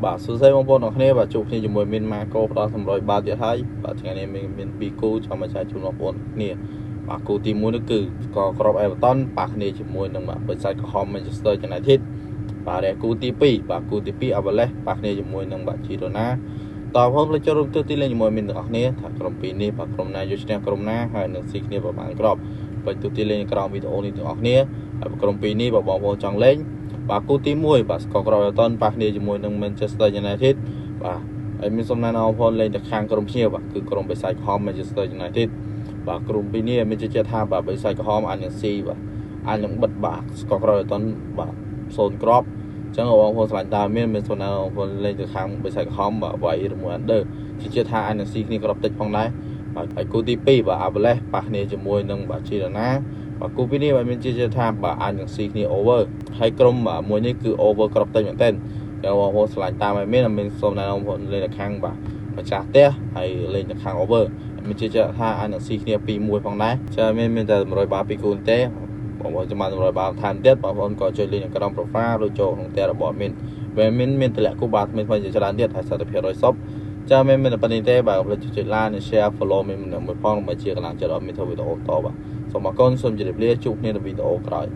បាទសួស្តីបងប្អូនអរគ្នាបាទជួបគ្នាជាមួយមានម៉ាកូផ្ដល់សម្រាប់បាទទៀតហើយបាទថ្ងៃនេះមាន2គូចាំមកចែកជូនបងប្អូនគ្នាបាទគូទី1នោះគឺស្គរក្រប Everton ប៉ះគ្នាជាមួយនឹងបាទបិសាចក្រហម Manchester United បាទគូទី2បាទគូទី2 Avalanche ប៉ះគ្នាជាមួយនឹងបាទ Girona តើបងប្អូនចូលរួមទីលេងជាមួយមានទាំងអស់គ្នាថាក្រុម2នេះបាទក្រុមណាយកឈ្នះក្រុមណាហើយនឹងស៊ីគ្នាប្រហែលក្របបើទីលេងក្រោមវីដេអូនេះទាំងអស់គ្នាហើយក្រុម2នេះបងប្អូនចង់លេងបាទគូទី1បាទស្គរក្រប Everton ប៉ះគ្នាជាមួយនឹង Manchester United បាទហើយមានសំណាងបងប្អូនលេងទៅខាងក្រុមភ្ញៀវបាទគឺក្រុមបិសាចក្រហម Manchester United បាទក្រុម2នេះមានជឿថាបាទបិសាចក្រហមអាចនឹងស៊ីបាទអាចនឹងបិទបាទស្គរក្រប Everton បាទ0គ្រាប់ចឹងបងប្អូនស្លាញ់តាមមានសំណាងបងប្អូនលេងទៅខាងបិសាចក្រហមបាទវាយជាមួយ under ជឿថាអាចនឹងស៊ីគ្នាគ្រាប់តិចផងដែរបាទហើយគូទី2បាទ Avalanche ប៉ះគ្នាជាមួយនឹងបាទ Girona បាទគូពីនេះបាទមានជឿថាបាទអាចនឹងស៊ីគ្នា over ហើយក្រុមបាទមួយនេះគឺ over គ្រាប់តិចមែនទែនតែបងប្អូនឆ្លាញ់តាមឲ្យមានសំណាងបងប្អូនលេងទៅខាងបាទម្ចាស់ផ្ទះហើយលេងទៅខាង over មានជឿថាអាចនឹងស៊ីគ្នា2-1ផងដែរចាមានតែ100បាល់2គូទេបងប្អូនចាំ100បាល់ថែមទៀតបងប្អូនក៏ជួយលេងនៅក្រុម profile ឬចូលក្នុងផ្ទះរបស់មានតម្លាក់គូបាល់ថ្មីៗជាច្រើនទៀតហើយ70%សពចាមានតែប៉ុណ្្នេះទេបាទកុំភ្លេចចុច like និង share follow មានមួយផងដើម្បីជាកម្លាំងចិត្តឲ្យមានធ្វើវីដេអូបន្តបាទសូមអរគុណសូមជម្រាបលាជួបគ្នានៅវីដេអូក្រោយ